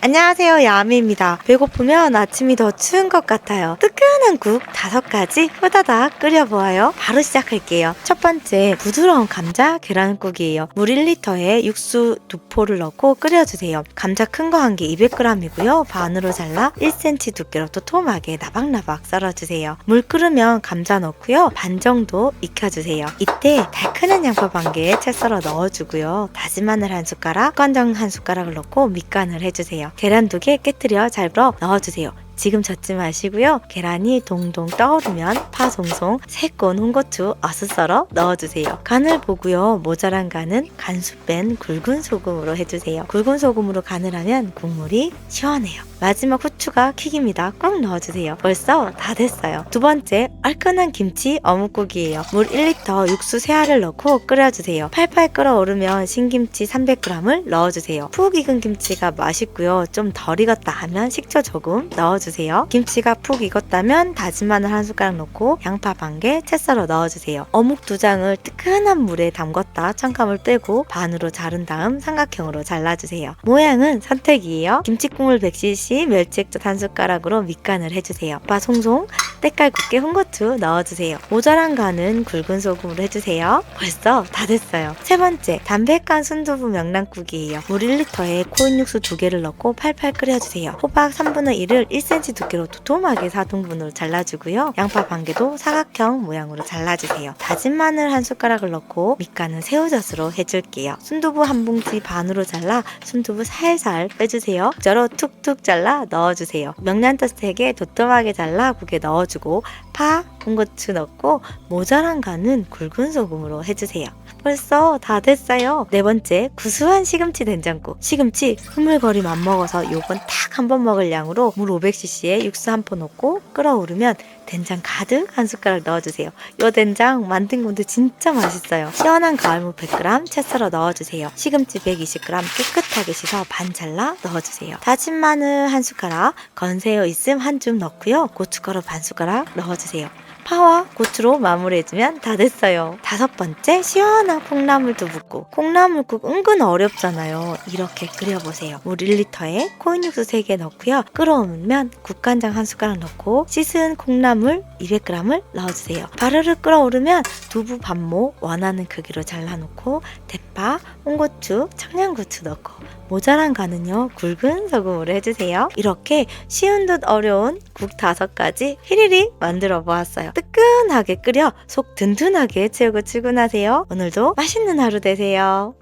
안녕하세요, 야미입니다. 배고프면 아침이 더 추운 것 같아요. 뜨끈한 국 5가지 후다닥 끓여보아요. 바로 시작할게요. 첫 번째, 부드러운 감자 계란국이에요. 물 1리터에 육수 2포를 넣고 끓여주세요. 감자 큰 거 한 개 200g이고요. 반으로 잘라 1cm 두께로 도톰하게 나박나박 썰어주세요. 물 끓으면 감자 넣고요. 반 정도 익혀주세요. 이때 달큰한 양파 반 개에 채 썰어 넣어주고요. 다진 마늘 한 숟가락, 간장 한 숟가락을 넣고 밑간을 해주세요. 계란 2개 깨뜨려 잘 불어 넣어주세요. 지금 젓지 마시고요. 계란이 동동 떠오르면 파 송송, 3권 홍고추 어슷 썰어 넣어주세요. 간을 보고요. 모자란 간은 간수 뺀 굵은 소금으로 해주세요. 굵은 소금으로 간을 하면 국물이 시원해요. 마지막 후추가 킥입니다. 꼭 넣어주세요. 벌써 다 됐어요. 두 번째, 얼큰한 김치 어묵국이에요. 물 1리터 육수 3알을 넣고 끓여주세요. 팔팔 끓어오르면 신김치 300g을 넣어주세요. 푹 익은 김치가 맛있고요. 좀 덜 익었다 하면 식초 조금 넣어주세요. 김치가 푹 익었다면 다진 마늘 한 숟가락 넣고 양파 반 개 채 썰어 넣어주세요. 어묵 2장을 뜨끈한 물에 담궜다 첨가물 빼고 반으로 자른 다음 삼각형으로 잘라주세요. 모양은 선택이에요. 김치국물 100cc, 멸치 액젓 한 숟가락으로 밑간을 해주세요. 파 송송, 때깔 굵게 홍고추 넣어주세요. 모자란 간은 굵은 소금으로 해주세요. 벌써 다 됐어요. 세 번째, 담백한 순두부 명란국이에요. 물 1리터에 코인 육수 2개를 넣고 팔팔 끓여주세요. 호박 3분의 1을 1cm 두께로 도톰하게 4등분으로 잘라주고요. 양파 반 개도 사각형 모양으로 잘라주세요. 다진 마늘 한 숟가락을 넣고 밑간은 새우젓으로 해줄게요. 순두부 한 봉지 반으로 잘라 순두부 살살 빼주세요. 젓으로 툭툭 잘라 넣어주세요. 명란젓 3개 도톰하게 잘라 국에 넣어주고 파, 홍고추 넣고 모자란 간은 굵은 소금으로 해주세요. 벌써 다 됐어요. 네 번째, 구수한 시금치 된장국. 시금치 흐물거림 안 먹어서 요건 딱 한 번 먹을 양으로 물 500cc에 육수 한 포 넣고 끓어오르면 된장 가득 한 숟가락 넣어주세요. 요 된장 만든 건데 진짜 맛있어요. 시원한 가을무 100g 채 썰어 넣어주세요. 시금치 120g 깨끗하게 씻어 반 잘라 넣어주세요. 다진 마늘 한 숟가락, 건새우 있음 한 줌 넣고요. 고춧가루 반 숟가락 넣어주세요. 파와 고추로 마무리해주면 다 됐어요. 5번째, 시원한 콩나물 두부국. 콩나물국 은근 어렵잖아요. 이렇게 끓여보세요. 물 1리터에 코인 육수 3개 넣고요. 끓어오면 국간장 한 숟가락 넣고 씻은 콩나물 200g을 넣어주세요. 바르르 끓어오르면 두부 반모 원하는 크기로 잘라놓고 대파, 홍고추, 청양고추 넣고 모자란 간은요 굵은 소금으로 해주세요. 이렇게 쉬운 듯 어려운 국 5가지 휘리릭 만들어 보았어요. 뜨끈하게 끓여 속 든든하게 채우고 출근하세요. 오늘도 맛있는 하루 되세요.